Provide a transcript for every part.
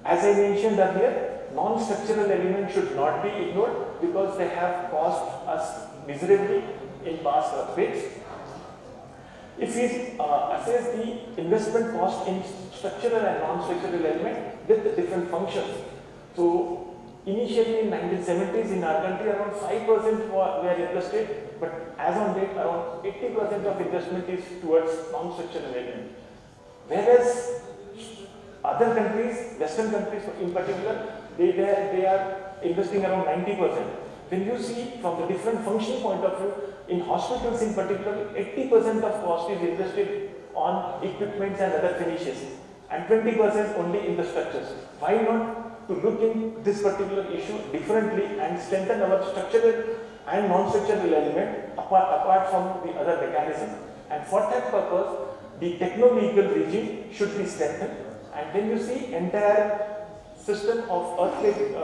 As I mentioned earlier, non-structural elements should not be ignored because they have cost us miserably in past earthquakes. If we assess the investment cost in structural and non-structural element with the different functions. So initially in 1970s in our country around 5% were invested, but as on date around 80% of investment is towards non-structural element. Whereas other countries, Western countries in particular, they are investing around 90%. When you see from the different functional point of view, in hospitals in particular, 80% of cost is invested on equipments and other finishes, and 20% only in the structures. Why not to look in this particular issue differently and strengthen our structural and non-structural element apart from the other mechanism? And for that purpose, the techno-legal regime should be strengthened. And when you see entire system of earthquake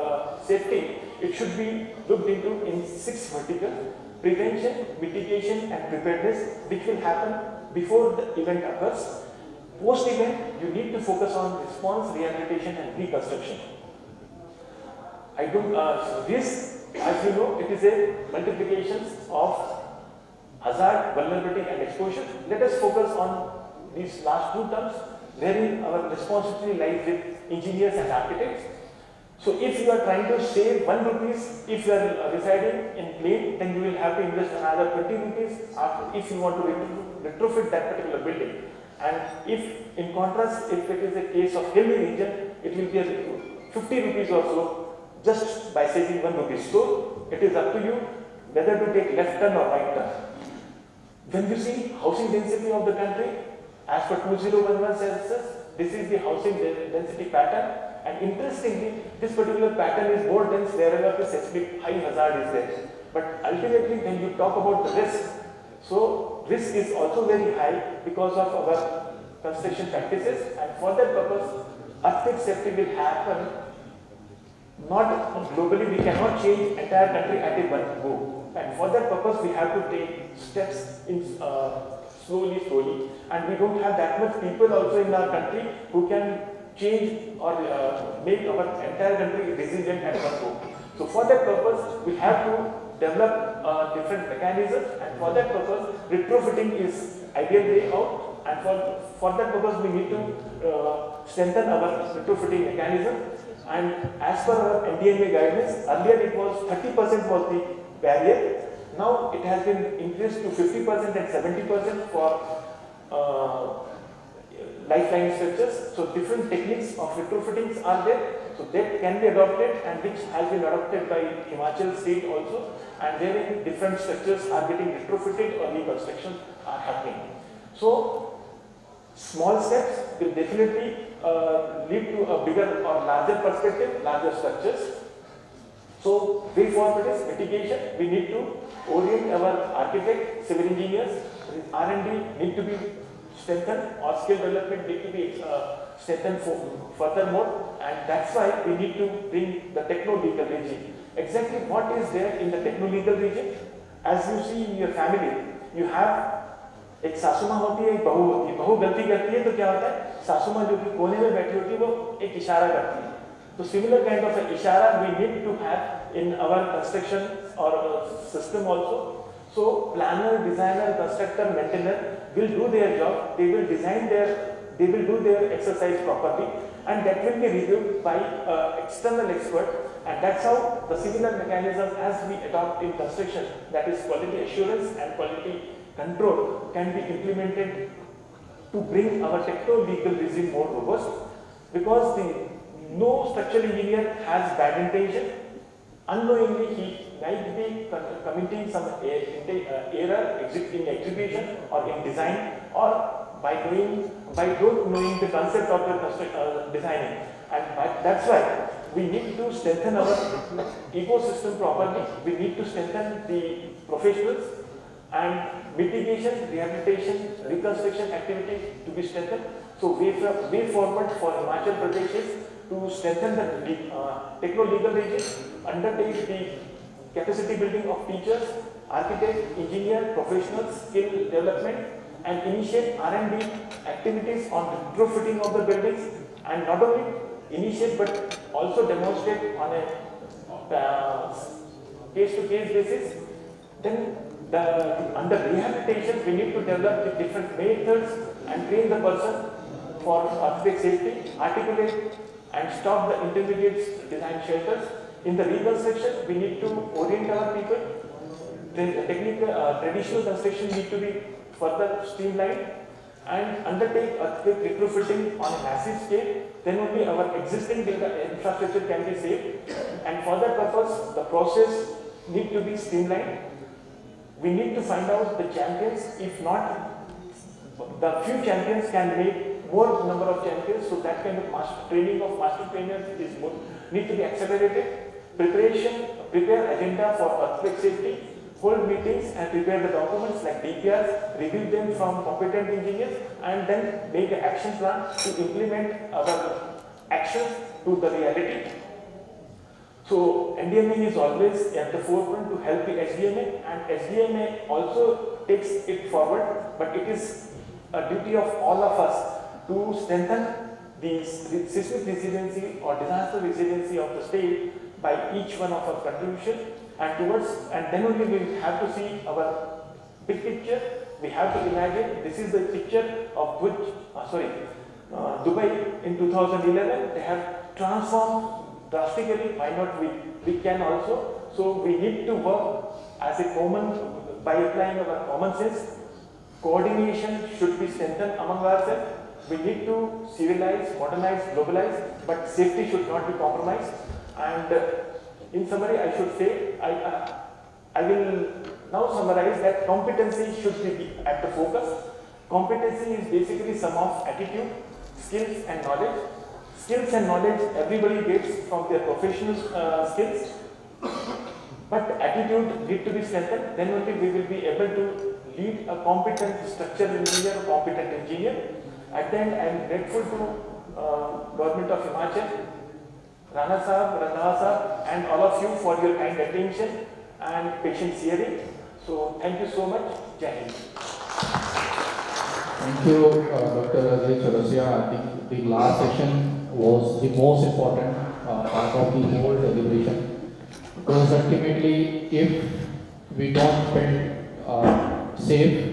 safety, it should be looked into in 6 verticals: prevention, mitigation and preparedness, which will happen before the event occurs. Post-event, you need to focus on response, rehabilitation and reconstruction. This, as you know, it is a multiplication of hazard, vulnerability and exposure. Let us focus on these last 2 terms, wherein our responsibility lies with engineers and architects. So if you are trying to save 1 rupees, if you are residing in plain, then you will have to invest another 20 rupees if you want to retrofit that particular building. And if in contrast, if it is a case of hilly region, it will be 50 rupees or so just by saving 1 rupee. So it is up to you whether to take left turn or right turn. When you see housing density of the country, as per 2011 census, this is the housing density pattern. And interestingly, this particular pattern is more dense wherever the seismic high hazard is there. But ultimately, when you talk about the risk, so risk is also very high because of our construction practices. And for that purpose, earthquake safety will happen not globally. We cannot change entire country at a one go. And for that purpose, we have to take steps in slowly. And we don't have that much people also in our country who can change or make our entire country resilient at one go. So for that purpose, we have to develop different mechanisms, and for that purpose, retrofitting is ideal way out. And for that purpose, we need to strengthen our retrofitting mechanism. And as per our NDMA guidance, earlier it was 30% was the barrier. Now it has been increased to 50% and 70% for lifeline structures. So different techniques of retrofittings are there. So that can be adopted, and which has been adopted by Himachal state also. And wherein different structures are getting retrofitted or reconstruction are happening. So small steps will definitely lead to a bigger or larger perspective, larger structures. So way forward is mitigation. We need to orient our architect, civil engineers, R&D need to be strengthened, or skill development need to be strengthened furthermore, and that's why we need to bring the techno-legal regime. Exactly what is there in the techno-legal regime? As you see in your family, you have एक सासू माँ होती है, एक बहू होती है. बहू गलती करती है तो क्या होता है, सासू माँ जो कि कोने में बैठी होती है वो एक इशारा करती है. तो similar kind of an ishara we need to have in our construction or system also. So planner, designer, constructor, maintainer will do their job. They will do their exercise properly, and that will be reviewed by external expert. And that's how the similar mechanism as we adopt in construction, that is quality assurance and quality control, can be implemented to bring our techno-legal regime more robust. Because no structural engineer has bad intention. Unknowingly, he might be committing some error in execution or in design, or by not knowing the concept of the designing. And that's why we need to strengthen our ecosystem properly. We need to strengthen the professionals, and mitigation, rehabilitation, reconstruction activities to be strengthened. So way forward for Himachal Pradesh is to strengthen the techno-legal regime, undertake the capacity building of teachers, architects, engineers, professionals, skill development, and initiate R&D activities on retrofitting of the buildings. And not only initiate but also demonstrate on a case-to-case basis. Then under rehabilitation, we need to develop the different methods and train the person for earthquake safety, articulate and stop the intermediate design shelters. In the reconstruction, we need to orient our people. Traditional construction need to be further streamlined and undertake earthquake retrofitting on a massive scale. Then only our existing infrastructure can be saved. And for that purpose, the process need to be streamlined. We need to find out the champions. If not, the few champions can make more number of champions. So that kind of training of master trainers is more, need to be accelerated. Prepare agenda for earthquake safety. Hold meetings and prepare the documents like DPRs, review them from competent engineers, and then make an action plan to implement our actions to the reality. So NDMA is always at the forefront to help the SDMA, and SDMA also takes it forward, but it is a duty of all of us to strengthen the seismic resiliency or disaster resiliency of the state by each one of our contribution. And then only we have to see our big picture. We have to imagine this is the picture of Dubai in 2011. They have transformed drastically. Why not we can also? So we need to work as a common by applying our common sense. Coordination should be strengthened among ourselves. We need to civilize, modernize, globalize, but safety should not be compromised. And in summary, I should say, I will now summarize that competency should be at the focus. Competency is basically sum of attitude, skills and knowledge. Skills and knowledge everybody gets from their professional skills, but attitude need to be strengthened. Then only we will be able to lead a competent structural engineer, competent engineer. At the end, I am grateful to Government of Himachal, Rana Sahab, Randhawa Sahab, and all of you for your kind attention and patient hearing. So thank you so much. Jai Hind. Thank you, Dr. Ajay Chaurasia. I think the last session was the most important part of the whole deliberation, because ultimately, if we don't build safe,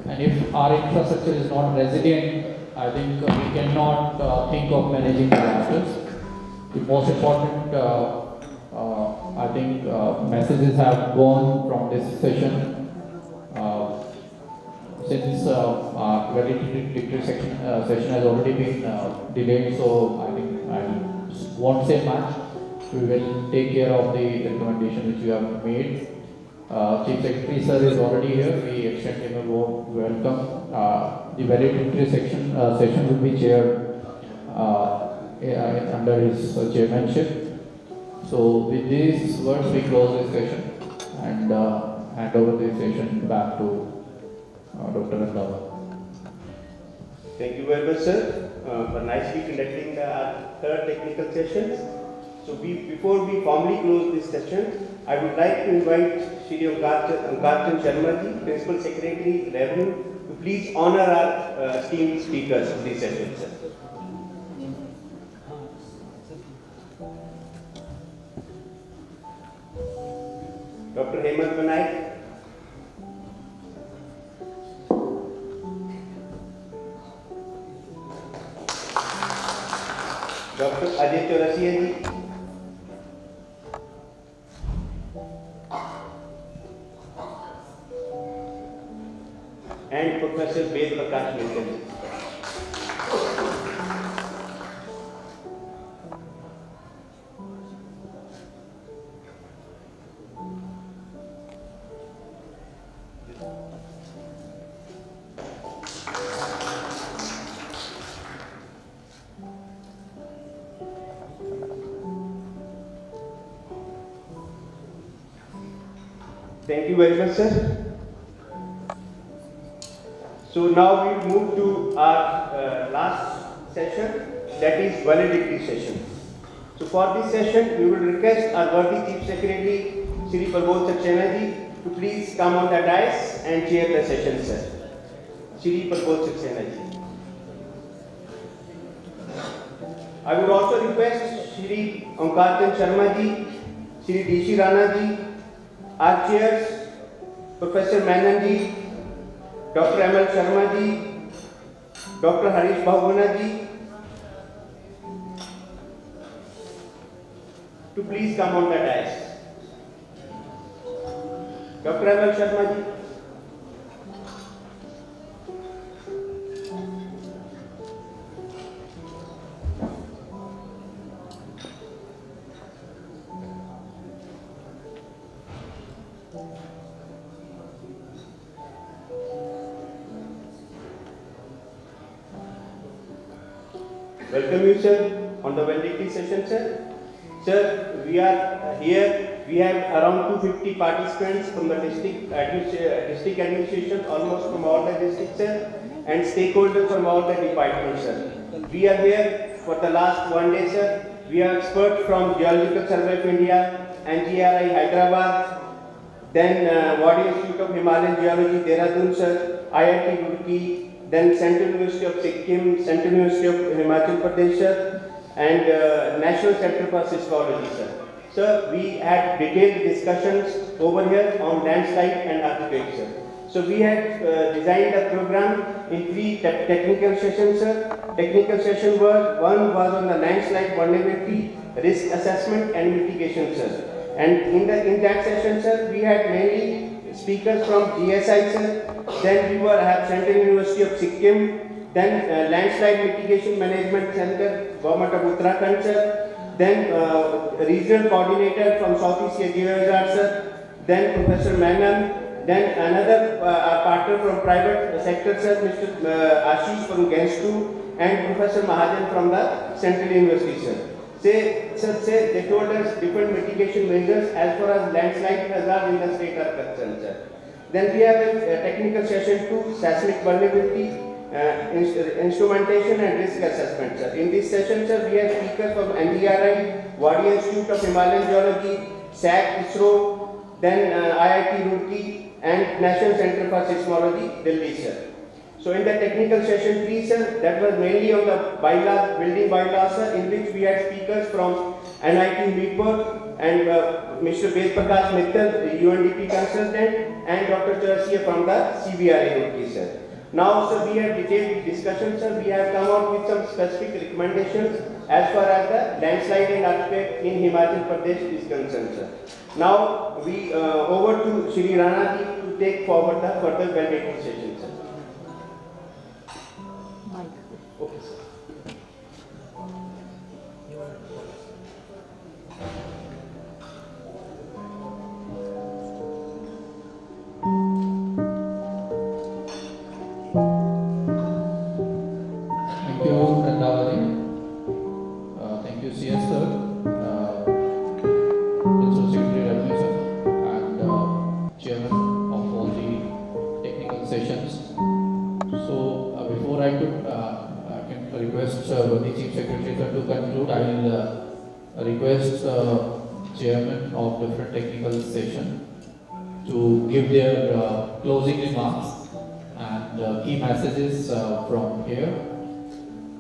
and if our infrastructure is not resilient, I think we cannot think of managing disasters. The most important, I think, messages have gone from this session. Since valedictory session has already been delayed, so I think I won't say much. We will take care of the recommendation which you have made. Chief Secretary sir is already here. We extend him a warm welcome. The valedictory session will be chaired under his chairmanship. So with these words we close this session and hand over the session back to Dr. Randhawa. Thank you very much, sir, for nicely conducting the third technical session. So before we formally close this session, I would like to invite Shri Garchan Sharma ji, Principal Secretary, Revenue, to please honor our esteemed speakers of this session, sir. Dr. Hemant Vanaik, Dr. Ajay Chaurasia ji, and Professor Ved Prakash Mittal ji. Thank you very much, sir. So now we move to our last session, that is valedictory session. So for this session, we will request our worthy Chief Secretary, Shri Prabodh Saxena ji, to please come on the dais and chair the session, sir. Shri Prabodh Saxena ji. I would also request Shri Omkarchand Sharma ji, Shri D.C. Rana ji, our chairs, Professor Menon ji, Dr. M.L. Sharma ji, Dr. Harish Bahuguna ji, to please come on the dais. Dr. M.L. Sharma ji. Welcome you, sir, on the valedictory session, sir. Sir, we are here. We have around 250 participants from the district administration, almost from all the districts, sir, and stakeholders from all the departments, sir. We are here for the last 1 day, sir. We are experts from Geological Survey of India, NGRI Hyderabad, then Wadi Institute of Himalayan Geology, Dehradun, sir, IIT Roorkee, then Central University of Sikkim, Central University of Himachal Pradesh, sir, and National Center for Seismology, sir. Sir, we had detailed discussions over here on landslide and earthquake, sir. So we had designed a program in 3 technical sessions, sir. Technical session one was on the landslide vulnerability, risk assessment and mitigation, sir. And in that session, sir, we had mainly speakers from GSI, sir. Then we have Central University of Sikkim. Then Landslide Mitigation Management Center, Government of Uttarakhand, sir. Then Regional Coordinator from Southeast Asia, sir. Then Professor Menon. Then another partner from private sector, sir, Mr. Ashish from GENS2, and Professor Mahajan from the Central University, sir. They told us different mitigation measures as far as landslide hazard in the state are concerned, sir. Then we have a technical session 2, seismic vulnerability, instrumentation and risk assessment, sir. In this session, sir, we have speakers from NDRI, Wadi Institute of Himalayan Geology, SAC, ISRO, then IIT Roorkee, and National Center for Seismology, Delhi, sir. So in the technical session 3, sir, that was mainly on the bylaws, building bylaws, sir, in which we had speakers from NIT Mirpur and Mr. Ved Prakash Mittal, UNDP consultant, and Dr. Charasia from the CBRA Roorkee, sir. Now, sir, we have detailed discussion, sir. We have come out with some specific recommendations as far as the landslide and earthquake in Himachal Pradesh is concerned, sir. Now, we over to Shri Rana ji to take forward the further valedictory session, sir. Okay, sir. Thank you, Randavati. Thank you, CS sir, Principal Secretary Revenue sir, and Chairman of all the technical sessions. So before I can request the Chief Secretary sir to conclude, I will request Chairman of different technical session to give their closing remarks and key messages from here.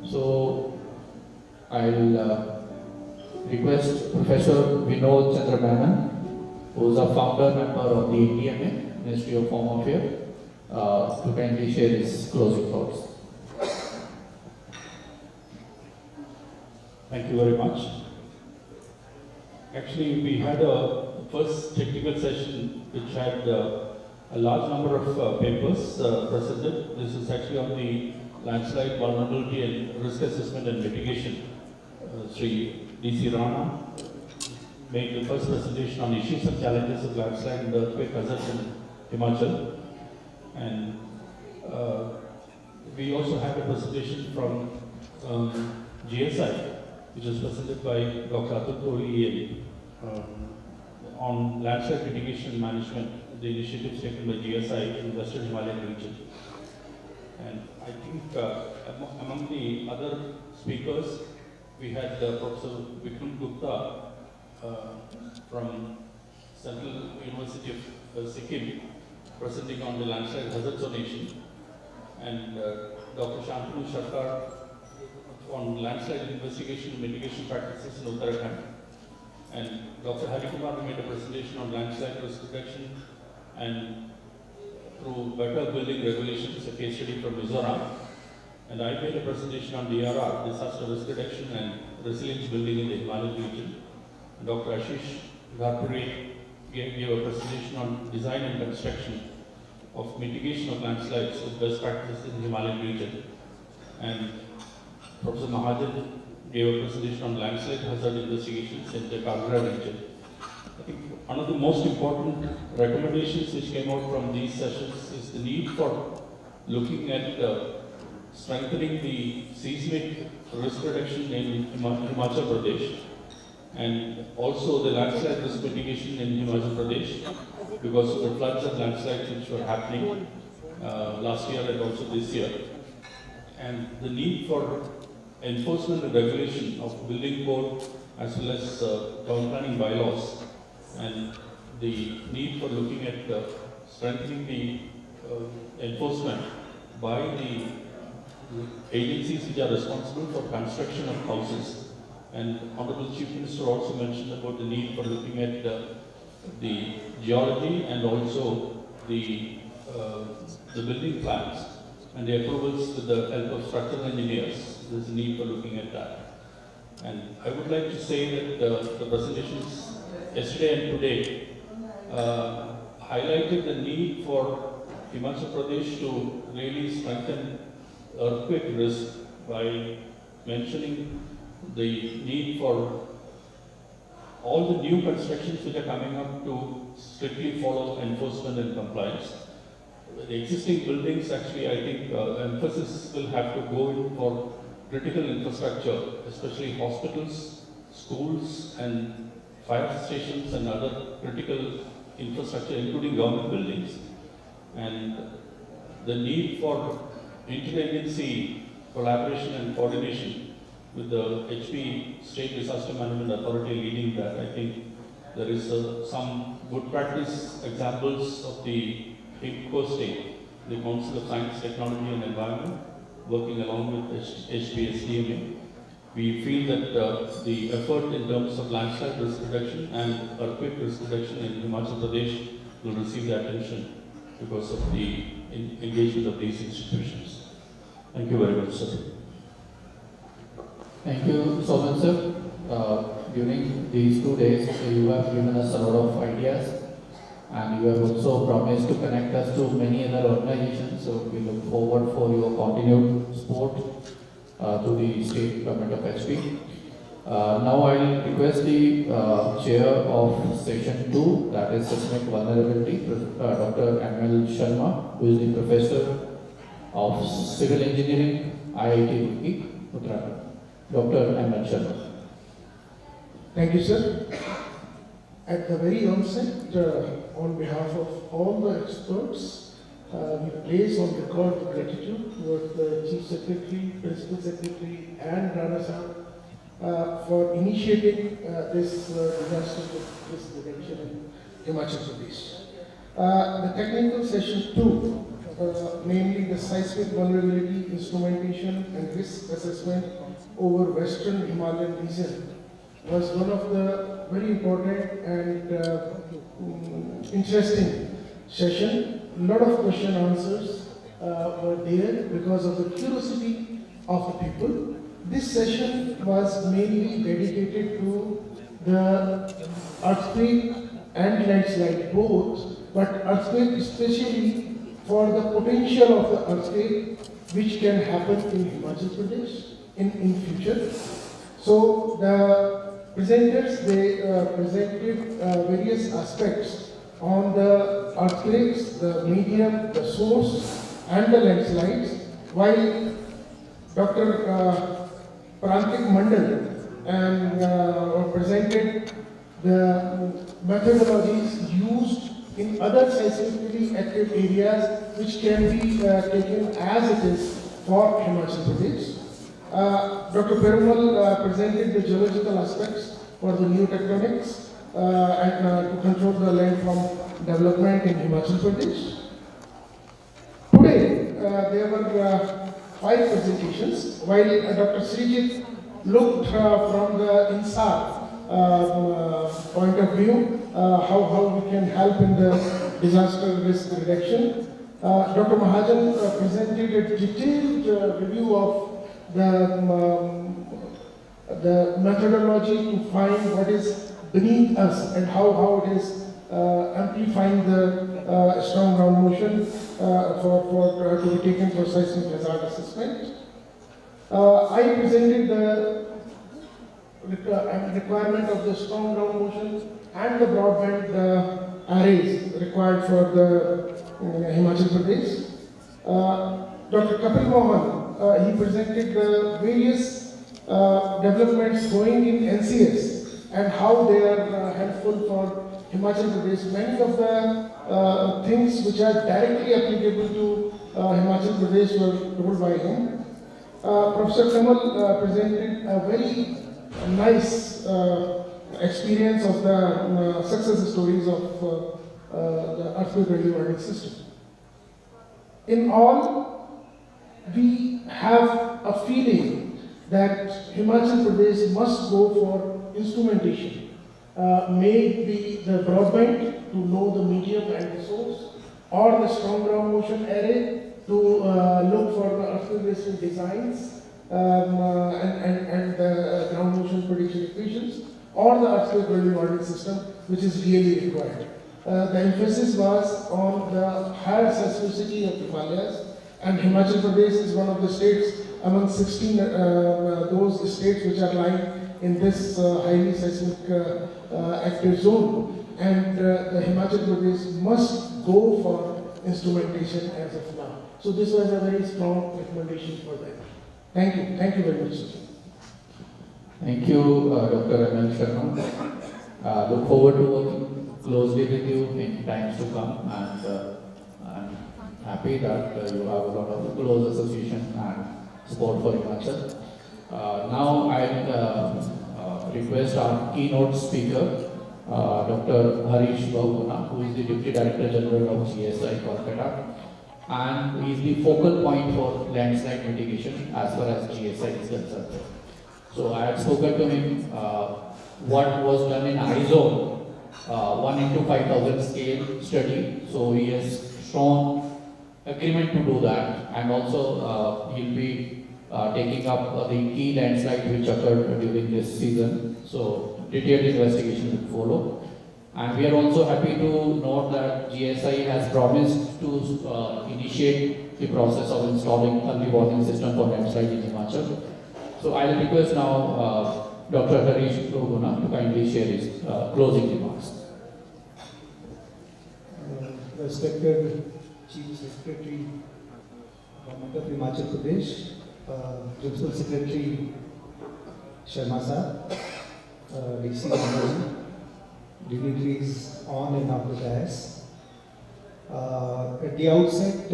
So I'll request Professor Vinod Chandra Menon, who is a founder member of the DMA, Ministry of Home Affairs, to kindly share his closing thoughts. Thank you very much. Actually, we had a first technical session which had a large number of papers presented. This is actually on the landslide vulnerability and risk assessment and mitigation. Sri D.C. Rana made the first presentation on issues and challenges of landslide and earthquake hazards in Himachal. And we also had a presentation from GSI, which was presented by Dr. Atul Puri on landslide mitigation and management, the initiatives taken by GSI in the Western Himalayan region. And I think among the other speakers, we had Professor Vikram Gupta from Central University of Sikkim presenting on the landslide hazard zonation, and Dr. Shantanu Sarkar on landslide investigation and mitigation practices in Uttarakhand. And Dr. Hari Kumar made a presentation on landslide risk reduction and through better building regulations, a case study from Mizoram. And I made a presentation on DRR, disaster risk reduction and resilience building in the Himalayan region. And Dr. Ashish Gharpuri gave a presentation on design and construction of mitigation of landslides with best practices in the Himalayan region. And Professor Mahajan gave a presentation on landslide hazard investigations in the Kagra region. I think one of the most important recommendations which came out from these sessions is the need for looking at strengthening the seismic risk reduction in Himachal Pradesh and also the landslide risk mitigation in Himachal Pradesh because of the floods and landslides which were happening last year and also this year. And the need for enforcement and regulation of building code as well as town planning bylaws, and the need for looking at strengthening the enforcement by the agencies which are responsible for construction of houses. And Honorable Chief Minister also mentioned about the need for looking at the geology and also the building plans and the approvals with the help of structural engineers. There's a need for looking at that. And I would like to say that the presentations yesterday and today highlighted the need for Himachal Pradesh to really strengthen earthquake risk by mentioning the need for all the new constructions which are coming up to strictly follow enforcement and compliance. The existing buildings, actually, I think emphasis will have to go in for critical infrastructure, especially hospitals, schools, and fire stations and other critical infrastructure, including government buildings. And the need for interagency collaboration and coordination with the HP State Disaster Management Authority leading that. I think there is some good practice examples of the HIPCO state, the Council of Science, Technology and Environment, working along with HPSDMA. We feel that the effort in terms of landslide risk reduction and earthquake risk reduction in Himachal Pradesh will receive the attention because of the engagement of these institutions. Thank you very much, sir. Thank you so much, sir. During these 2 days, you have given us a lot of ideas, and you have also promised to connect us to many other organizations. So we look forward for your continued support to the state government of HP. Now I will request the chair of session 2, that is seismic vulnerability, Dr. ML Sharma, who is the professor of civil engineering, IIT Roorkee, Uttarakhand. Dr. ML Sharma. Thank you, sir. At the very onset, on behalf of all the experts, we place on record gratitude towards the Chief Secretary, Principal Secretary, and Rana Sahab for initiating this disaster risk reduction in Himachal Pradesh. The technical session 2, namely the seismic vulnerability instrumentation and risk assessment over Western Himalayan region, was one of the very important and interesting session. A lot of question answers were there because of the curiosity of the people. This session was mainly dedicated to the earthquake and landslide both, but earthquake especially for the potential of the earthquake which can happen in Himachal Pradesh in future. So the presenters, they presented various aspects on the earthquakes, the medium, the source, and the landslides, while Dr. Prantik Mandal presented the methodologies used in other seismically active areas which can be taken as it is for Himachal Pradesh. Dr. Perumal presented the geological aspects for the new tectonics and to control the land from development in Himachal Pradesh. Today, there were 5 presentations, while Dr. Srijit looked from the INSAR point of view, how we can help in the disaster risk reduction. Dr. Mahajan presented a detailed review of the methodology to find what is beneath us and how it is amplifying the strong ground motion to be taken for seismic hazard assessment. I presented the requirement of the strong ground motion and the broadband arrays required for the Himachal Pradesh. Dr. Kapil Mohan, he presented the various developments going in NCS and how they are helpful for Himachal Pradesh. Many of the things which are directly applicable to Himachal Pradesh were told by him. Professor Kamal presented a very nice experience of the success stories of the earthquake early warning system. In all, we have a feeling that Himachal Pradesh must go for instrumentation. May it be the broadband to know the medium and the source, or the strong ground motion array to look for the earthquake resistant designs and the ground motion prediction equations, or the earthquake early warning system, which is really required. The emphasis was on the higher seismicity of Himalayas, and Himachal Pradesh is one of the states among 16 those states which are lying in this highly seismic active zone, and the Himachal Pradesh must go for instrumentation as of now. So this was a very strong recommendation for them. Thank you very much, sir. Thank you, Dr. M.L. Sharma. Look forward to working closely with you in times to come, and I'm happy that you have a lot of close association and support for Himachal. Now I'll request our keynote speaker, Dr. Harish Bahuguna, who is the Deputy Director General of GSI Kolkata, and he is the focal point for landslide mitigation as far as GSI is concerned. So I had spoken to him what was done in IZone, 1:5,000 scale study. So he has shown agreement to do that, and also he'll be taking up the key landslide which occurred during this season. So detailed investigation will follow. And we are also happy to note that GSI has promised to initiate the process of installing early warning system for landslide in Himachal. So I will request now Dr. Harish Bahuguna to kindly share his closing remarks. Respected Chief Secretary, Government of Himachal Pradesh, Principal Secretary Sharma Sir, DC Banerjee, dignitaries on and off the dais. At the outset,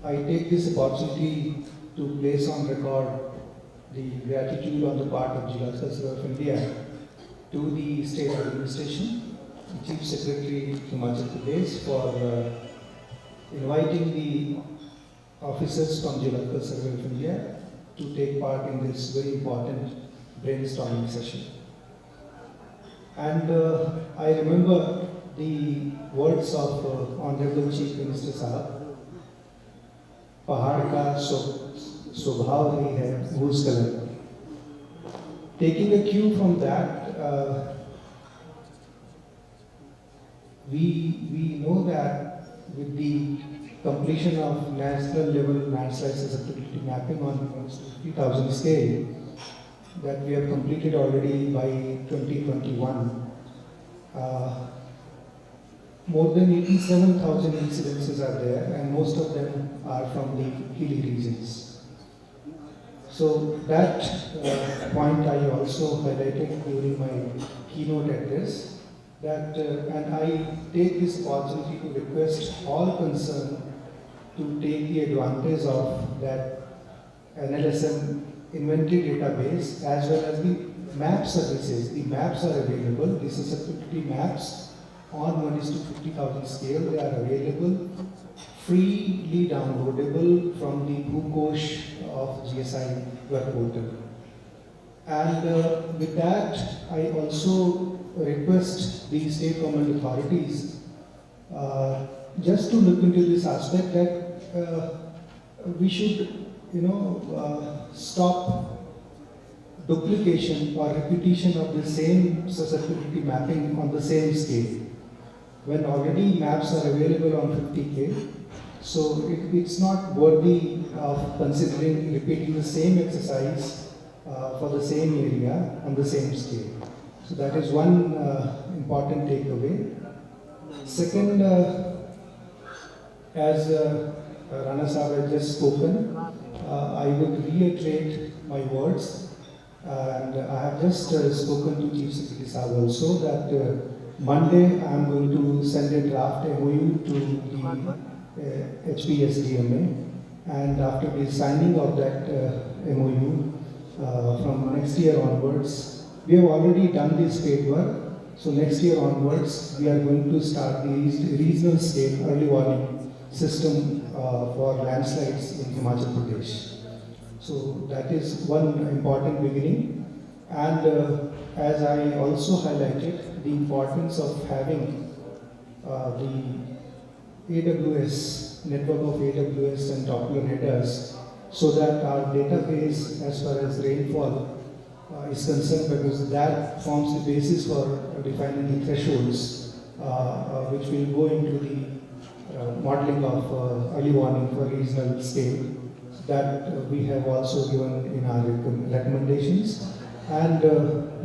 I take this opportunity to place on record the gratitude on the part of Geological Survey of India to the State Administration, the Chief Secretary Himachal Pradesh for inviting the officers from Geological Survey of India to take part in this very important brainstorming session. And I remember the words of Honorable Chief Minister Sahab, पहाड़ का स्वभाव ही है भूस्खलन. Taking a cue from that, we know that with the completion of national level landslide susceptibility mapping on 50,000 scale that we have completed already by 2021, more than 87,000 incidences are there, and most of them are from the hilly regions. So that point I also highlighted during my keynote address, that and I take this opportunity to request all concerned to take the advantage of that NLSM inventory database as well as the map services. The maps are available, the susceptibility maps on 1:50,000 scale, they are available freely downloadable from the Bhukosh of GSI web portal. And with that, I also request the state government authorities just to look into this aspect that we should, stop duplication or repetition of the same susceptibility mapping on the same scale. When already maps are available on 50K, so it's not worthy of considering repeating the same exercise for the same area on the same scale. So that is one important takeaway. Second, as Rana Sahib had just spoken, I would reiterate my words, and I have just spoken to Chief Secretary Sahib also that Monday I am going to send a draft MOU to the HPSDMA, and after the signing of that MOU from next year onwards, we have already done this paid work. So next year onwards, we are going to start the regional scale early warning system for landslides in Himachal Pradesh. So that is one important beginning. And as I also highlighted, the importance of having the AWS, network of AWS and Doppler headers, so that our database as far as rainfall is concerned, because that forms the basis for defining the thresholds which will go into the modeling of early warning for regional scale. That we have also given in our recommendations. And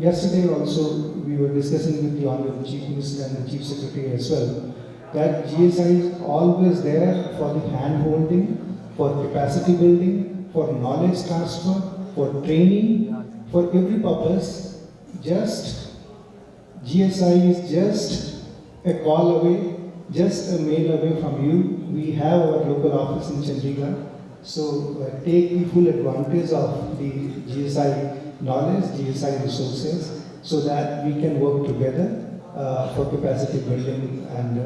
yesterday also we were discussing with the Honorable Chief Minister and the Chief Secretary as well, that GSI is always there for the hand-holding, for capacity building, for knowledge transfer, for training, for every purpose. Just GSI is just a call away, just a mail away from you. We have our local office in Chandigarh. So take the full advantage of the GSI knowledge, GSI resources, so that we can work together for capacity building and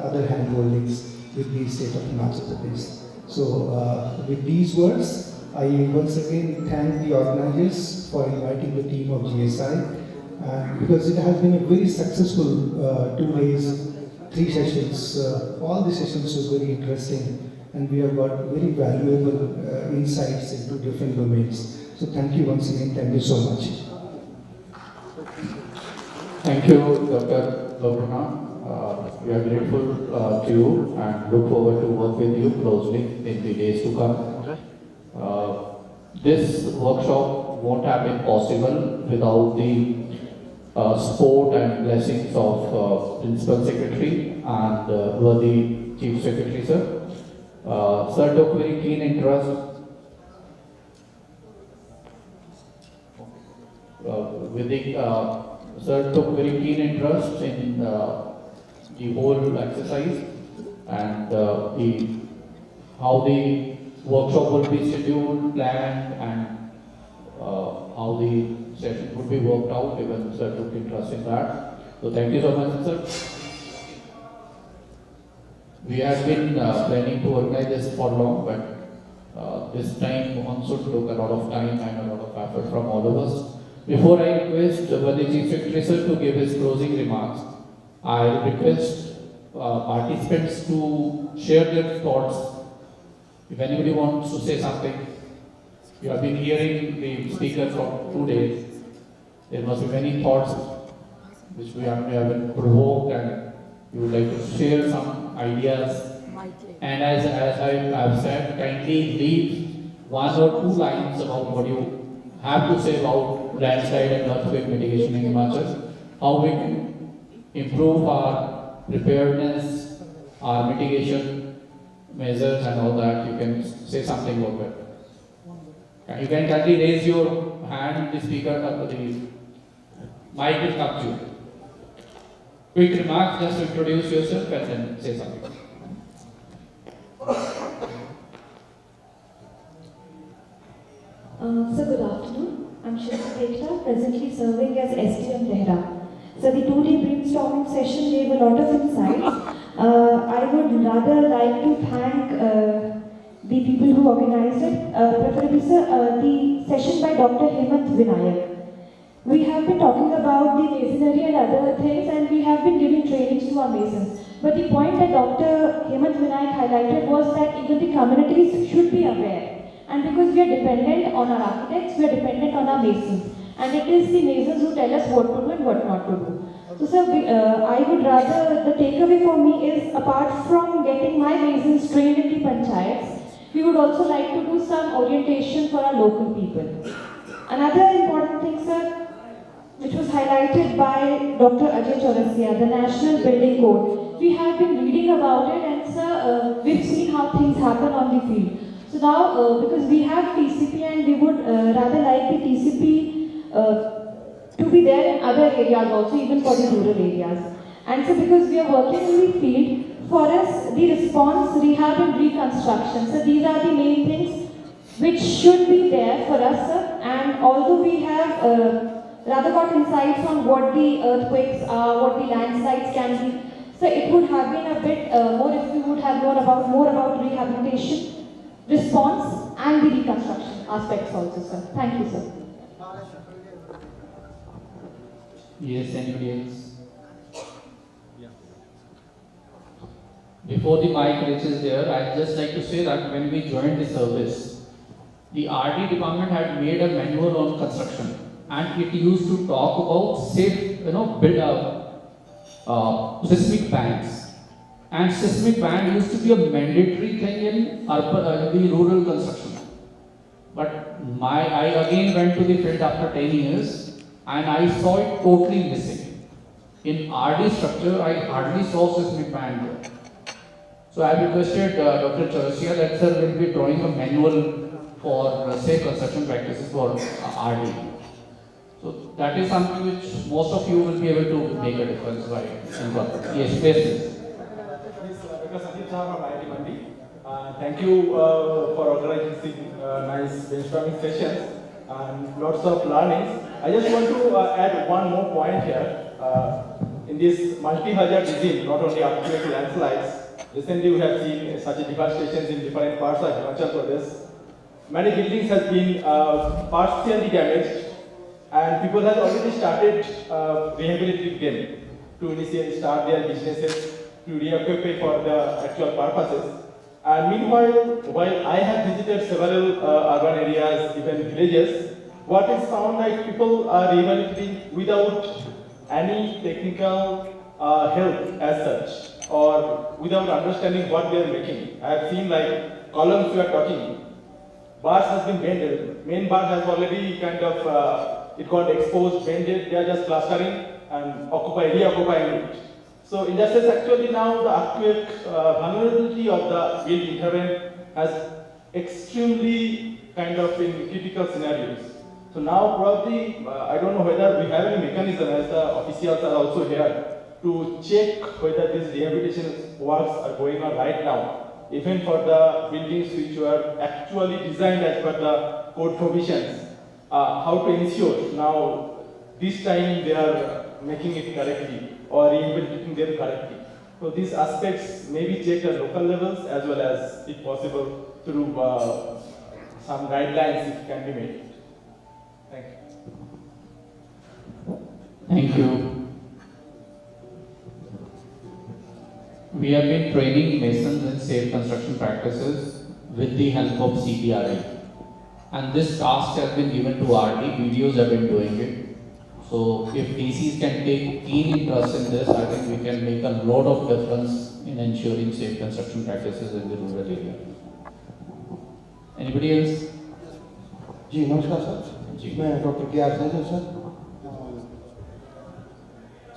other handholdings with the state of Himachal Pradesh. So with these words, I once again thank the organizers for inviting the team of GSI, because it has been a very successful 2 days, 3 sessions. All the sessions were very interesting, and we have got very valuable insights into different domains. So thank you once again. Thank you so much. Thank you, Dr. Lobrana. We are grateful to you and look forward to work with you closely in the days to come. This workshop won't have been possible without the support and blessings of Principal Secretary and worthy Chief Secretary, sir. Sir took very keen interest Sir took very keen interest in the whole exercise and how the workshop will be scheduled, planned, and how the session would be worked out. Even sir took interest in that. So thank you so much, sir. We have been planning to organize this for long, but this time monsoon took a lot of time and a lot of effort from all of us. Before I request the Chief Secretary sir to give his closing remarks, I request participants to share their thoughts. If anybody wants to say something, you have been hearing the speaker for 2 days. There must be many thoughts which we have been provoked, and you would like to share some ideas. And as I have said, kindly leave 1 or 2 lines about what you have to say about landslide and earthquake mitigation in Himachal, how we can improve our preparedness, our mitigation measures and all that. You can say something about it. You can kindly raise your hand, the speaker, the mic will come to you. Quick remarks, just to introduce yourself and then say something. So good afternoon. I'm Shilpa Tekla, presently serving as SDM Tehra. So the 2-day brainstorming session gave a lot of insights. I would rather like to thank the people who organized it, preferably sir, the session by Dr. Hemant Vinayak. We have been talking about the masonry and other things, and we have been giving trainings to our masons. But the point that Dr. Hemant Vinayak highlighted was that even the communities should be aware. And because we are dependent on our architects, we are dependent on our masons. And it is the masons who tell us what to do and what not to do. So sir, I would rather, the takeaway for me is, apart from getting my masons trained in the panchayats, we would also like to do some orientation for our local people. Another important thing, sir, which was highlighted by Dr. Ajay Chaurasia, the National Building Code. We have been reading about it, and sir, we've seen how things happen on the field. So now, because we have TCP, and we would rather like the TCP to be there in other areas also, even for the rural areas. And so because we are working in the field, for us, the response, rehab and reconstruction. So these are the main things which should be there for us, sir. And although we have rather got insights on what the earthquakes are, what the landslides can be, so it would have been a bit more if we would have known about more about rehabilitation, response, and the reconstruction aspects also, sir. Thank you, sir. Yes, anybody else? Before the mic reaches there, I'd just like to say that when we joined the service, the RD department had made a manual on construction, and it used to talk about safe, seismic bands. And seismic band used to be a mandatory thing in the rural construction. But I again went to the field after 10 years, and I saw it totally missing. In RD structure, I hardly saw seismic band there. So I requested Dr. Chaurasia that sir will be drawing a manual for safe construction practices for RD. So that is something which most of you will be able to make a difference by incorporating. Yes, please. Dr. Sandeep Saha from IIT Mandi. Thank you for organizing nice brainstorming sessions and lots of learnings. I just want to add one more point here. In this multi-hazard disease, not only earthquake landslides, recently we have seen such devastations in different parts of Himachal Pradesh. Many buildings have been partially damaged, and people have already started rehabilitating them to initially start their businesses, to reoccupy for the actual purposes. And meanwhile, while I have visited several urban areas, even villages, what is found like people are rehabilitating without any technical help as such, or without understanding what they are making. I have seen like columns we are talking. Bars has been bended. Main bar has already kind of, it got exposed, bended. They are just plastering and reoccupying it. So in that sense, actually now the earthquake vulnerability of the built intervention has extremely kind of in critical scenarios. So now probably, I don't know whether we have any mechanism as the officials are also here to check whether these rehabilitation works are going on right now. Even for the buildings which were actually designed as per the code provisions, how to ensure now this time they are making it correctly or rehabilitating them correctly. So these aspects may be checked at local levels as well as, if possible, through some guidelines if can be made. Thank you. Thank you. We have been training masons in safe construction practices with the help of CBRI. And this task has been given to RD, BDOs have been doing it. So if DCs can take keen interest in this, I think we can make a lot of difference in ensuring safe construction practices in the rural area. Anybody else? जी नमस्कार sir जी मैं doctor के are season sir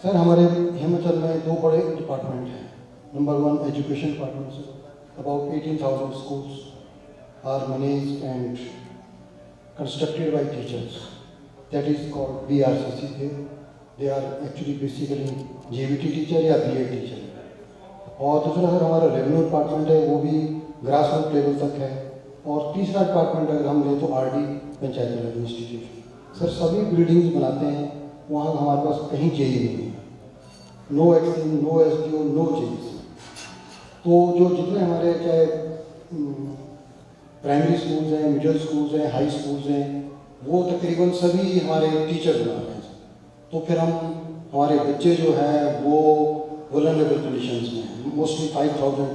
sir हमारे हिमाचल में दो बड़े department हैं number one education department sir about 18,000 schools are managed and constructed by teachers that is called BRCC they are actually basically JVT teacher या BA teacher और दूसरा sir हमारा revenue department है वो भी ग्रास रूट लेवल तक है और तीसरा डिपार्टमेंट अगर हम लें तो RD panchayat raj institution sir सभी बिल्डिंग्स बनाते हैं वहाँ हमारे पास कहीं जेई नहीं है no XEN no SDO no change तो जो जितने हमारे चाहे प्राइमरी स्कूल्स हैं, मिडिल स्कूल्स हैं, हाई स्कूल्स हैं, वो तकरीबन सभी हमारे टीचर बना रहे हैं। तो फिर हमारे बच्चे जो हैं वो वल्नरेबल कंडीशंस में हैं। मोस्टली 5000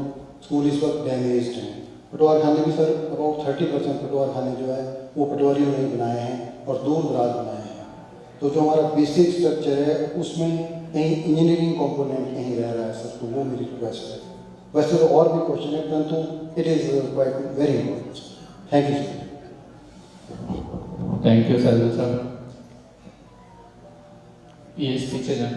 स्कूल इस वक्त डैमेज्ड हैं। पटवार खाने भी सर अबाउट 30% पटवार खाने जो है वो पटवारियों ने बनाए हैं और दूर दराज बनाए हैं। तो जो हमारा बेसिक स्ट्रक्चर है उसमें कहीं इंजीनियरिंग कंपोनेंट कहीं रह रहा है सर, तो वो मेरी रिक्वेस्ट है। वैसे तो और भी क्वेश्चन है परंतु it is quite very important. Thank you sir. Thank you sir. Sir ये पीछे जाए।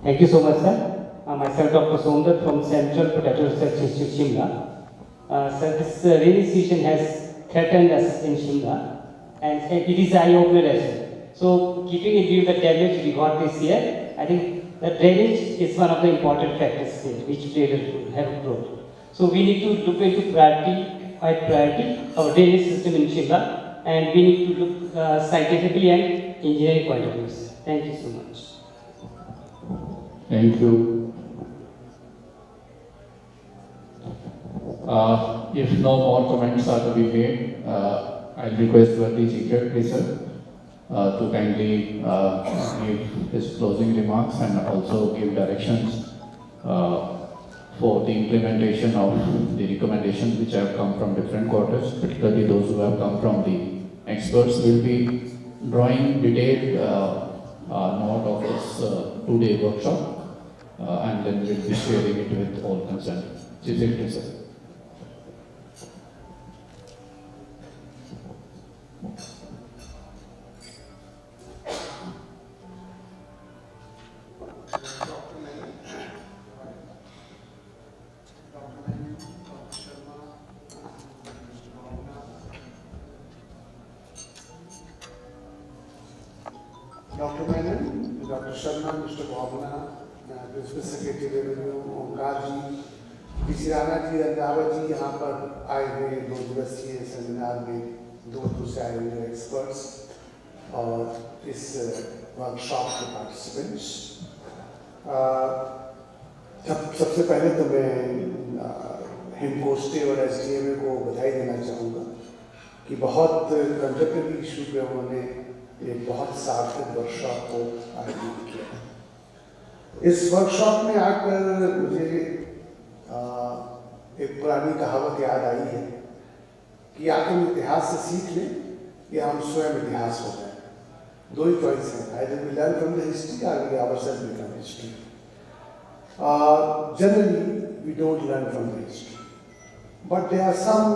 Thank you so much, sir. Myself, Dr. Somdat from Central Potato Research Institute, Shimla. Sir, this rainy season has threatened us in Shimla, and it is eye-opener as well. So, keeping in view the damage we got this year, I think the drainage is one of the important factors here, which played a role, have a role. So, we need to look into priority our drainage system in Shimla, and we need to look scientifically and engineering point of view. Thank you so much. Thank you. If no more comments are to be made, I'll request Worthy Chief Secretary sir to kindly give his closing remarks and also give directions for the implementation of the recommendations which have come from different quarters, particularly those who have come from the experts. Will be drawing detailed note of this two-day workshop. And then we'll be sharing it with all concerned. Chief Secretary, sir. Dr. Menon, Dr. Sharma, Mr. Bhavana, principal secretary revenue Omkar ji, PC Rana ji, Randhawa ji यहाँ पर आए हुए 2 दिवसीय seminar में दूर से आए हुए एक्सपर्ट्स और इस वर्कशॉप के पार्टिसिपेंट्स। सबसे पहले तो मैं हिमकोस्टे और SDMA को बधाई देना चाहूँगा कि बहुत कंटेम्प्रेरी इशू पे उन्होंने एक बहुत सार्थक वर्कशॉप को आयोजित किया। इस वर्कशॉप में आकर मुझे एक पुरानी कहावत याद आई है कि या तो हम इतिहास से सीख लें या हम स्वयं इतिहास हो जाए। 2 ही चॉइस है, either we learn from the history or we ourselves become history. Generally, we don't learn from the history, but there are some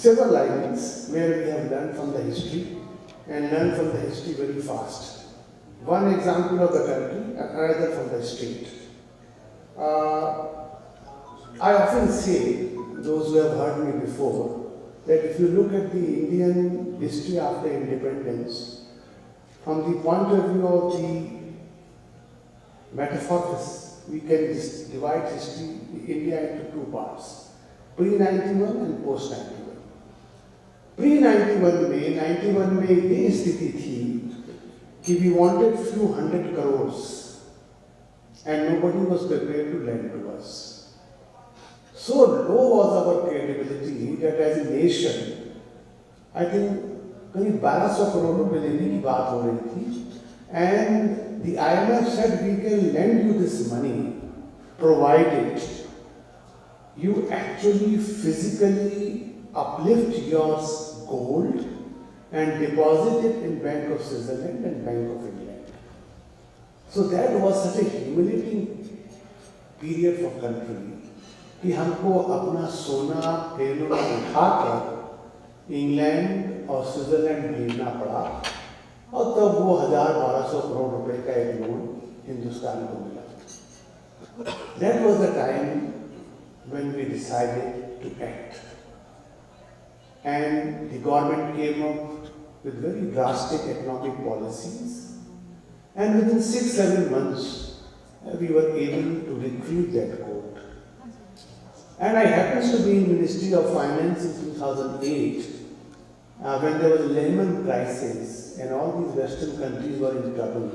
silver linings where we have learned from the history and learned from the history very fast. One example of the country, another from the state. I often say, those who have heard me before, that if you look at the Indian history after independence, from the point of view of the metaphors, we can divide history, India into 2 parts, pre-91 and post-91. Pre-91 में ये स्थिति थी कि we wanted few 100 crores and nobody was prepared to lend to us. So low was our credibility that as a nation, I think करीब 1200 करोड़ रुपए लेने की बात हो रही थी, and the IMF said we can lend you this money provided you actually physically uplift your gold and deposit it in Bank of Switzerland and Bank of England. So that was such a humiliating period for country कि हमको अपना सोना ट्रेनों में उठाकर England और Switzerland भेजना पड़ा, और तब वो 1000-1200 करोड़ रुपए का एक लोन हिंदुस्तान को मिला। That was the time when we decided to act, and the government came up with very drastic economic policies, and within 6-7 months we were able to recruit that gold. And I happened to be in Ministry of Finance in 2008, when there was a Lehman crisis and all these Western countries were in trouble.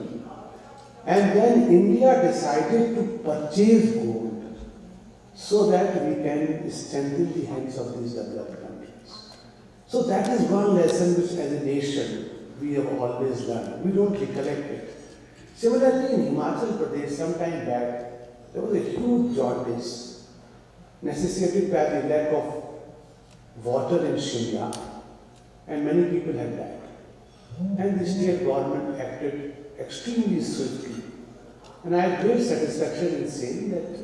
And then India decided to purchase gold so that we can strengthen the hands of these developed countries. So that is one lesson which as a nation we have always learned. We don't recollect it. Similarly, in Himachal Pradesh, some time back, there was a huge jaundice necessitated by the lack of water in Shimla, and many people had died. And the state government acted extremely swiftly. And I have great satisfaction in saying that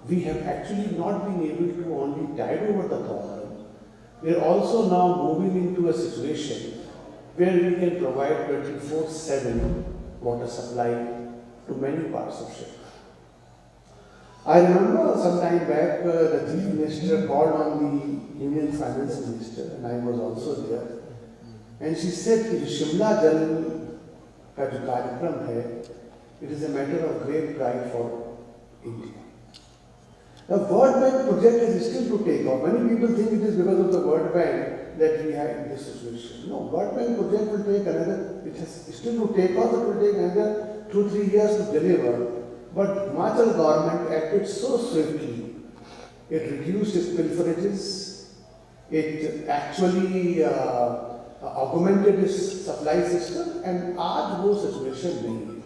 we have actually not been able to only tide over the problem, we are also now moving into a situation where we can provide 24/7 water supply to many parts of Shimla. I remember some time back the Chief Minister called on the Union Finance Minister, and I was also there, and she said कि शिमला जल का जो कार्यक्रम है, it is a matter of great pride for India. The World Bank project is still to take off. Many people think it is because of the World Bank that we are in this situation. No, World Bank project will take another, it is still to take off, it will take another 2-3 years to deliver. But Himachal government acted so swiftly. It reduced its pilferages. It actually augmented its supply system, and आज वो situation नहीं है.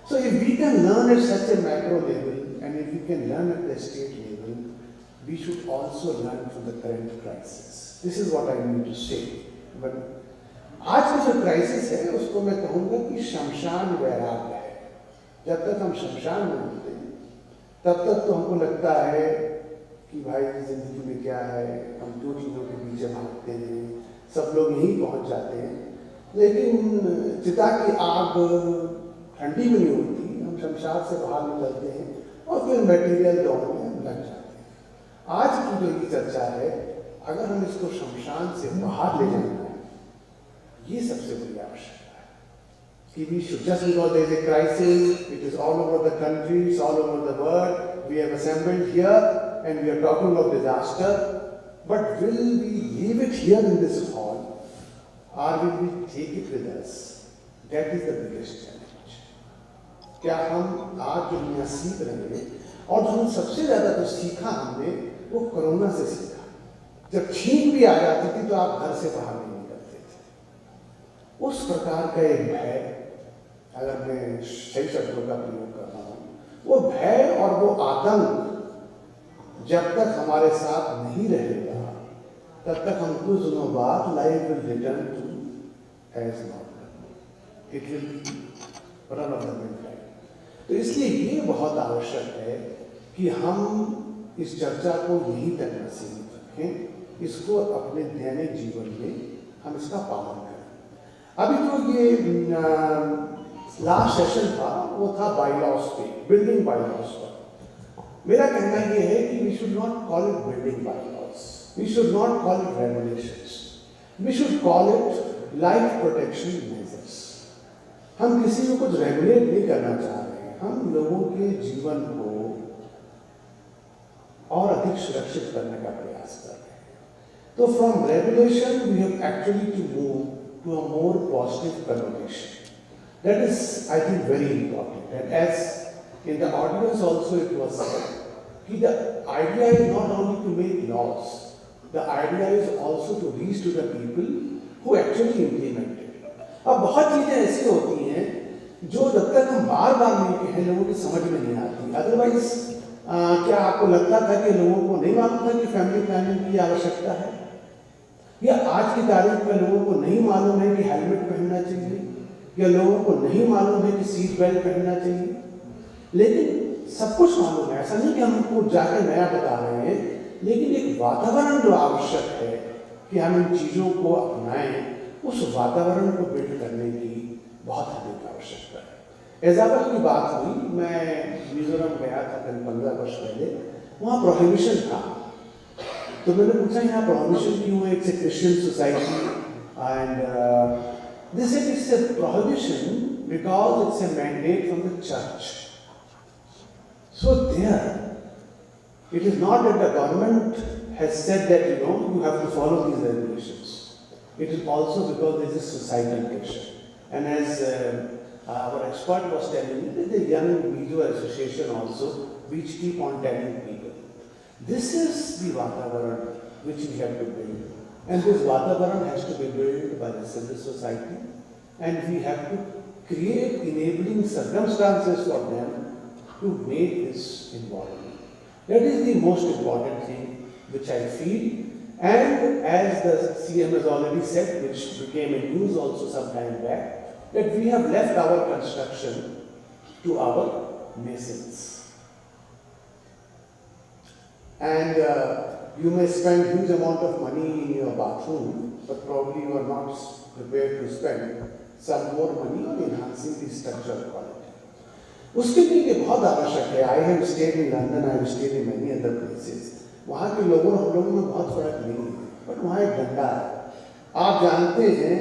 So if we can learn at such a macro level, and if we can learn at the state level, we should also learn from the current crisis. This is what I mean to say. But आज का जो crisis है, उसको मैं कहूँगा कि शमशान वैराग्य है. जब तक हम शमशान में होते हैं, तब तक तो हमको लगता है कि भाई जिंदगी में क्या है, हम दो चीज़ों के पीछे भागते हैं, सब लोग यहीं पहुँच जाते हैं. लेकिन चिता की आग ठंडी भी नहीं होती, हम शमशान से बाहर निकलते हैं और फिर मटेरियल दौड़ में हम लग जाते हैं. आज की जो ये चर्चा है, अगर हम इसको शमशान से बाहर ले जाना है, ये सबसे बड़ी आवश्यकता है. कि we should, just because there is a crisis, it is all over the country, it's all over the world, we have assembled here and we are talking of disaster, but will we leave it here in this hall or will we take it with us? That is the biggest challenge. क्या हम आज जो दुनिया सीख रहे हैं, और जो सबसे ज्यादा तो सीखा हमने वो कोरोना से सीखा. जब छींक भी आ जाती थी तो आप घर से बाहर नहीं निकलते थे. उस प्रकार का एक भय, अगर मैं सही शब्दों का प्रयोग कर रहा हूँ, वो भय और वो आतंक जब तक हमारे साथ नहीं रहेगा, तब तक हम कुछ दिनों बाद life will return to as normal. It will be run of the mill. तो इसलिए ये बहुत आवश्यक है कि हम इस चर्चा को यहीं तक न सीमित रखें, इसको अपने दैनिक जीवन में हम इसका पालन करें. अभी जो ये लास्ट सेशन था वो था बाईलॉज पे, बिल्डिंग बाईलॉज पर. मेरा कहना ये है कि we should not call it building bylaws, we should not call it regulations, we should call it life protection measures. हम किसी को कुछ रेगुलेट नहीं करना चाह रहे हैं, हम लोगों के जीवन को और अधिक सुरक्षित करने का प्रयास कर रहे हैं. तो from regulation we have actually to move to a more positive conversation. That is, I think, very important. And as in the audience also it was said, the idea is not only to make laws, the idea is also to reach to the people who actually implement it. अब बहुत चीजें ऐसी होती हैं जो जब तक हम बार बार नहीं कहें लोगों की समझ में नहीं आती. अदरवाइज क्या आपको लगता था कि लोगों को नहीं मालूम था कि फैमिली प्लानिंग की आवश्यकता है, या आज की तारीख में लोगों को नहीं मालूम है कि हेलमेट पहनना चाहिए, या लोगों को नहीं मालूम है कि सीट बेल्ट पहनना चाहिए? लेकिन सब कुछ मालूम है. ऐसा नहीं कि हम उनको जाकर नया बता रहे हैं, लेकिन एक वातावरण जो आवश्यक है कि हम इन चीज़ों को अपनाएं, उस वातावरण को बिल्ड करने की बहुत अधिक आवश्यकता है. एग्जाम्पल की बात हुई, मैं मिजोरम गया था करीब 15 वर्ष पहले. वहाँ प्रोहिबिशन था, तो मैंने पूछा यहाँ प्रोहिबिशन क्यों है? It's a Christian society and they said it's a prohibition because it's a mandate from the church. So there, it is not that the government has said that you have to follow these regulations. It is also because there is a societal pressure. And as our expert was telling me, there is a young video association also which keep on telling people. This is the Vatavaran which we have to build. And this Vatavaran has to be built by the civil society. And we have to create enabling circumstances for them to make this environment. That is the most important thing which I feel. And as the CM has already said, which became a news also some time back, that we have left our construction to our masons. And you may spend huge amount of money in your bathroom, but probably you are not prepared to spend some more money on enhancing the structural quality. उसके लिए ये बहुत आवश्यक है. I have stayed in London, I have stayed in many other places. वहाँ के लोगों और हम लोगों में बहुत फर्क नहीं है, बट वहाँ एक डंडा है. आप जानते हैं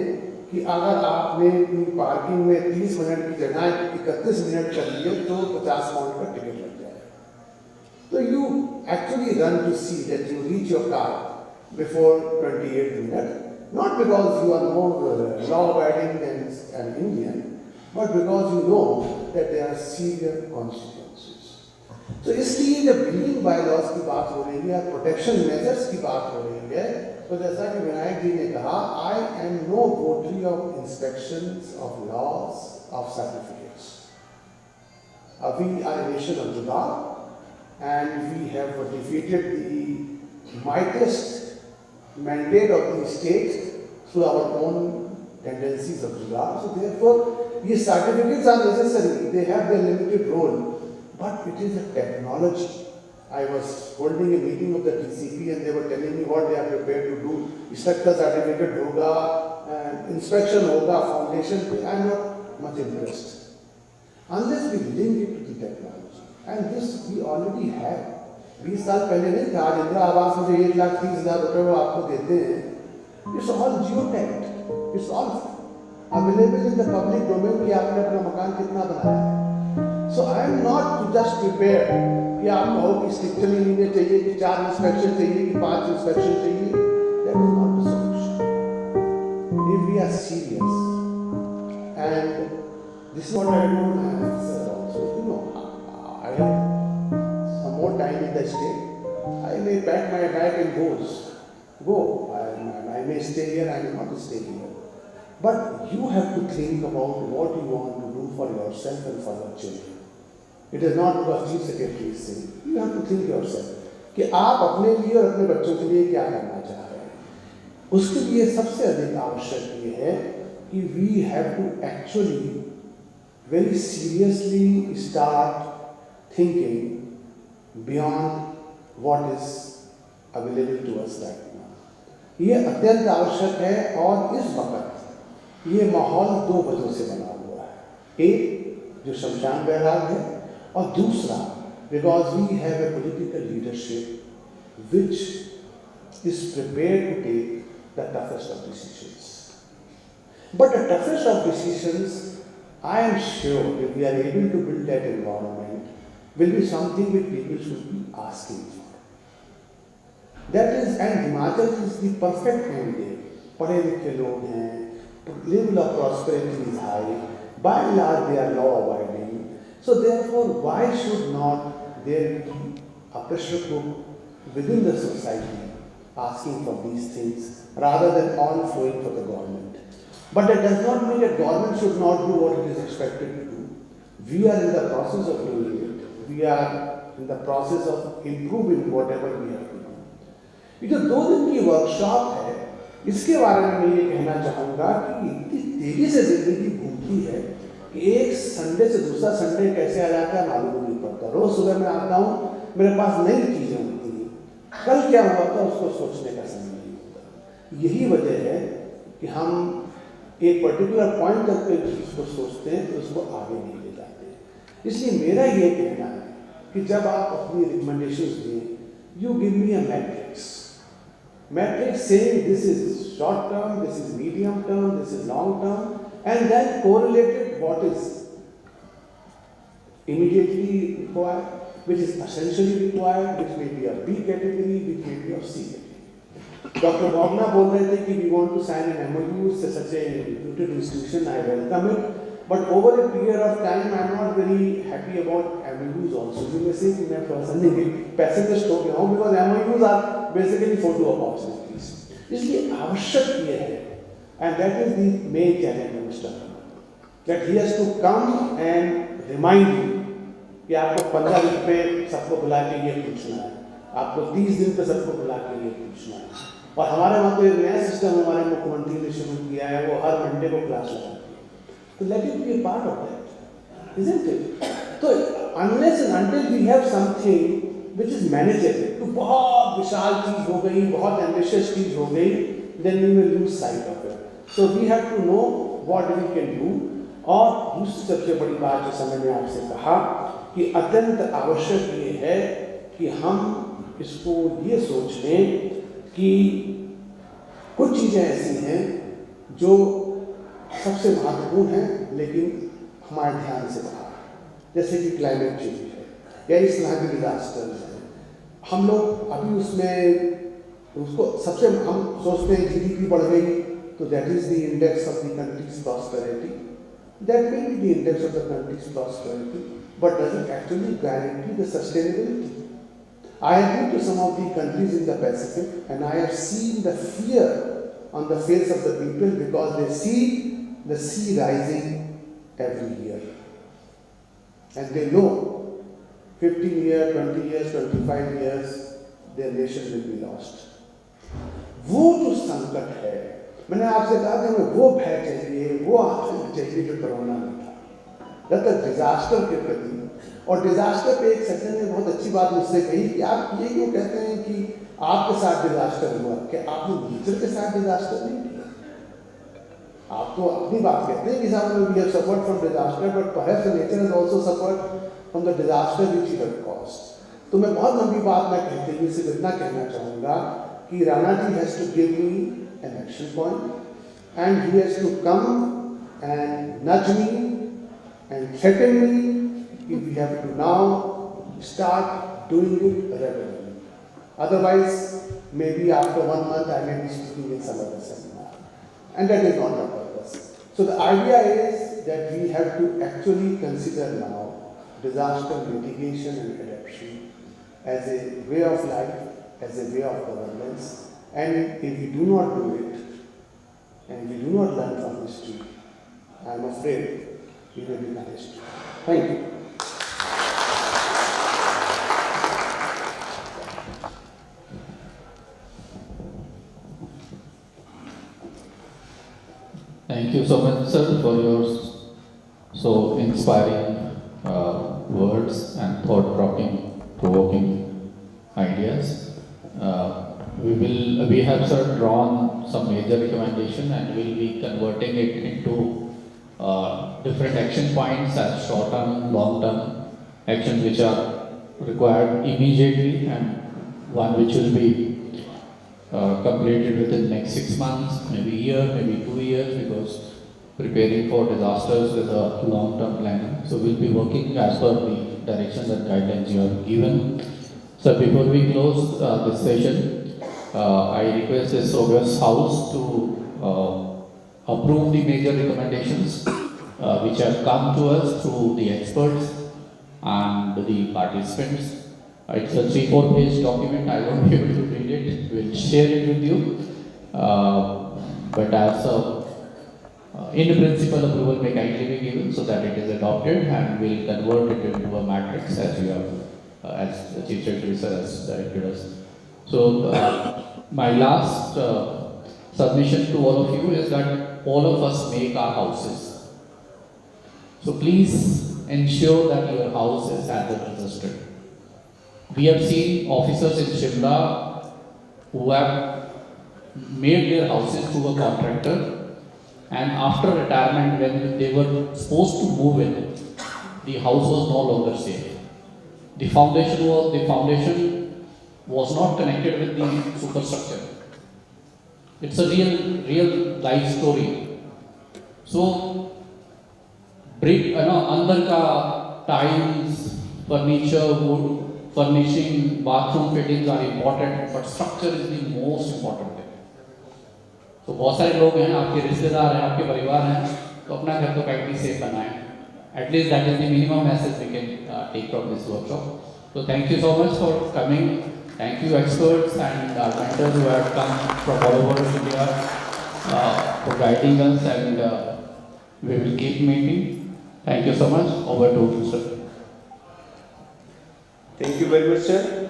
कि अगर आपने पार्किंग में 30 मिनट की जगह 31 मिनट कर लिए तो 50 पाउंड का टिकट लग जाएगा. So you actually run to see that you reach your car before 28 minutes, not because you are more law-abiding than an Indian, but because you know that there are severe consequences. So इसलिए जब building bylaws की बात हो रही है, protection measures की बात हो रही है, तो जैसा कि विनायक जी ने कहा, I am no votary of inspections of laws of certificates. We are a nation of Jugaad, and we have defeated the mightiest mandate of the state through our own tendencies of Jugaad. So therefore, these certificates are necessary. They have their limited role, but it is a technology. I was holding a meeting of the TCP and they were telling me what they are prepared to do. Instructor certificate hoga, inspection hoga, foundation. I am not much impressed. Unless we link it to the technology. And this we already have. 20 साल पहले नहीं था, आज इंदिरा आवास में जो 1,30,000 रुपए वो आपको देते हैं. It's all geotagged. It's all available in the public domain कि आपने अपना मकान कितना बनाया है. So I am not just prepared कि आप कहो कि स्ट्रिक्चरली लीने चाहिए, कि 4 इंस्पेक्शन चाहिए, कि 5 इंस्पेक्शन चाहिए. That is not the solution. If we are serious, and this is what I told my officer also, you know, I have some more time in the state. I may pack my bag and go. I may stay here, I may not stay here. But you have to think about what you want to do for yourself and for your children. It is not because Chief Secretary is saying. You have to think yourself कि आप अपने लिए और अपने बच्चों के लिए क्या करना चाह रहे हैं. उसके लिए सबसे अधिक आवश्यक ये है कि we have to actually very seriously start thinking beyond what is available to us right now. ये अत्यंत आवश्यक है और इस वक्त ये माहौल 2 वजहों से बना हुआ है. एक जो शमशान बैराग है और दूसरा because we have a political leadership which is prepared to take the toughest of decisions. But the toughest of decisions, I am sure if we are able to build that environment, will be something which people should be asking for. That is, and Himachal is the perfect candidate. पढ़े लिखे लोग हैं, level of prosperity is high, by and large they are law-abiding. So therefore, why should not there be a pressure group within the society asking for these things rather than all flowing for the government? But that does not mean that government should not do what it is expected to do. We are in the process of doing it. We are in the process of improving whatever we have to do. ये जो 2 दिन की workshop है, इसके बारे में मैं ये कहना चाहूँगा कि इतनी तेजी से जिंदगी घूमती है कि एक संडे से दूसरा संडे कैसे आ जाता है मालूम नहीं पड़ता. रोज सुबह मैं आता हूँ, मेरे पास नई चीजें होती हैं. कल क्या हुआ था उसको सोचने का समय नहीं होता. यही वजह है कि हम एक पर्टिकुलर पॉइंट तक पे चीज को सोचते हैं तो उसको आगे नहीं ले जाते. इसलिए मेरा ये कहना है कि जब आप अपनी रिकमेंडेशंस दें, you give me a matrix. Matrix saying this is short term, this is medium term, this is long term, and then correlated what is immediately required, which is essentially required, which may be a B category, which may be of C category. Dr. Bogna बोल रहे थे कि we want to sign an MOU with such a reputed institution. I welcome it. But over a period of time, I am not very happy about MOUs also. You may say कि मैं personally pessimist हो गया हूँ because MOUs are basically photo opportunities. इसलिए आवश्यक ये है, and that is the main challenge of Mr. that he has to come and remind you कि आपको 15 दिन पे सबको बुला के ये पूछना है, आपको 30 दिन पे सबको बुला के ये पूछना है। और हमारे वहाँ तो एक नया सिस्टम हमारे मुख्यमंत्री ने शुरू किया है, वो हर मंडे को क्लास लगाती है। तो let it be a part of that, isn't it? तो unless and until we have something which is manageable, तो बहुत विशाल चीज हो गई, बहुत एम्बिशियस चीज हो गई, then we will lose sight of it. So we have to know what we can do. और दूसरी सबसे बड़ी बात जो समय में आपसे कहा कि अत्यंत आवश्यक ये है कि हम इसको ये सोच लें कि कुछ चीज़ें ऐसी हैं जो सबसे महत्वपूर्ण हैं लेकिन हमारे ध्यान से बाहर, जैसे कि क्लाइमेट चेंज है या इस तरह के डिजास्टर्स हैं। हम लोग अभी उसमें उसको सबसे हम सोचते हैं GDP बढ़ गई तो that is the index of the countries prosperity, that may be the index of the countries prosperity, but does it actually guarantee the sustainability? I have been to some of the countries in the Pacific and I have seen the fear on the face of the people because they see the sea rising every year. And they know 15 years, 20 years, 25 years, their nation will be lost. वो जो संकट है, मैंने आपसे कहा कि हमें वो भय चाहिए, वो आतंक चाहिए जो कोरोना में था। जब तक डिजास्टर के प्रति, और डिजास्टर पे एक सज्जन ने बहुत अच्छी बात मुझसे कही कि आप ये क्यों कहते हैं कि आपके साथ डिजास्टर हुआ, कि आपने नेचर के साथ डिजास्टर नहीं किया। आप तो अपनी बात कहते हैं कि साहब we have suffered from disaster, but perhaps nature has also suffered from the disaster which he have caused. तो मैं बहुत लंबी बात ना कहते हुए सिर्फ इतना कहना चाहूँगा कि Rana ji has to give me an action point and he has to come and nudge me and threaten मी कि we have to now start doing it regularly. Otherwise, maybe after 1 month I may be speaking in some other seminar. And that is not the purpose. So the idea is that we have to actually consider now disaster mitigation and adaptation as a way of life, as a way of governance. And if we do not do it, and we do not learn from history, I am afraid we will be punished. Thank you. Thank you so much, sir, for your so inspiring words and thought-provoking ideas. We have, sir, drawn some major recommendation and we'll be converting it into different action points as short-term, long-term actions which are required immediately and one which will be completed within the next 6 months, maybe a year, maybe 2 years, because preparing for disasters is a long-term planning. So we'll be working as per the directions and guidelines you have given. So before we close this session, I request this august house to approve the major recommendations which have come to us through the experts and the participants. It's a 3-4 page document. I won't be able to read it. We'll share it with you. But as a in principle approval may kindly be given so that it is adopted and we'll convert it into a matrix as you have, as the Chief Secretary sir has directed us. So my last submission to all of you is that all of us make our houses. So please ensure that your house is hazard resistant. We have seen officers in Shimla who have made their houses to a contractor, and after retirement, when they were supposed to move in, the house was no longer safe. The foundation was not connected with the superstructure. It's a real life story. So, brick, अंदर का tiles, furniture, wood, furnishing, bathroom fittings are important, but structure is the most important thing. तो बहुत सारे लोग हैं, आपके रिश्तेदार हैं, आपके परिवार हैं, तो अपना घर तो काइंडली सेफ बनाएं. At least that is the minimum message we can take from this workshop. So thank you so much for coming. Thank you experts and our mentors who have come from all over India for guiding us, and we will keep meeting. Thank you so much. Over to you, sir. Thank you very much, sir.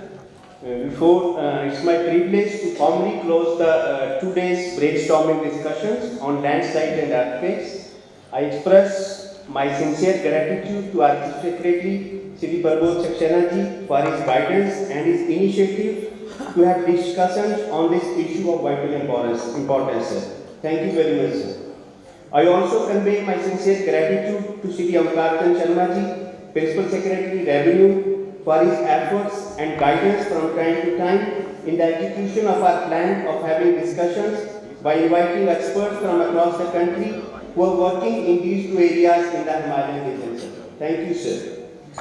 It's my privilege to formally close the 2 days brainstorming discussions on landslide and earthquakes. I express my sincere gratitude to our Chief Secretary, Shri Prabodh Saxena ji, for his guidance and his initiative to have discussions on this issue of vital importance, sir. Thank you very much, sir. I also convey my sincere gratitude to Shri Amkarchan Sharma ji, Principal Secretary, Revenue, for his efforts and guidance from time to time in the execution of our plan of having discussions by inviting experts from across the country who are working in these two areas in the Himalayan region, sir. Thank you, sir.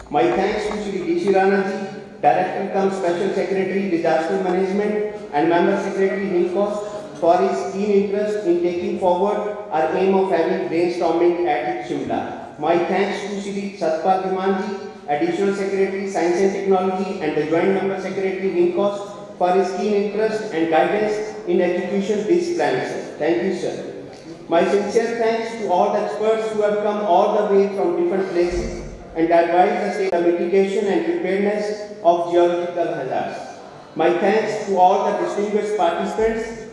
My thanks to Shri D.C. Rana ji, Director cum Special Secretary, Disaster Management, and Member Secretary, NIMCOS, for his keen interest in taking forward our aim of having brainstorming at Shimla. My thanks to Shri Satpal Dhiman ji, Additional Secretary, Science and Technology, and the Joint Member Secretary, NIMCOS, for his keen interest and guidance in execution of these plans, sir. Thank you, sir. My sincere thanks to all the experts who have come all the way from different places and advised the state of mitigation and preparedness of geological hazards. My thanks to all the distinguished participants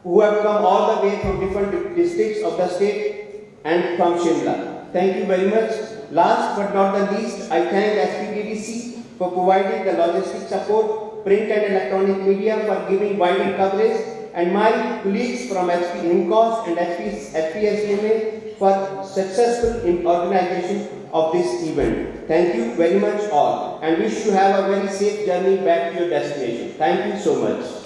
who have come all the way from different districts of the state and from Shimla. Thank you very much. Last but not the least, I thank SPDDC for providing the logistic support, print and electronic media for giving wider coverage, and my colleagues from HP NIMCOS and HPSDMA for successful organization of this event. Thank you very much all, and wish you have a very safe journey back to your destination. Thank you so much.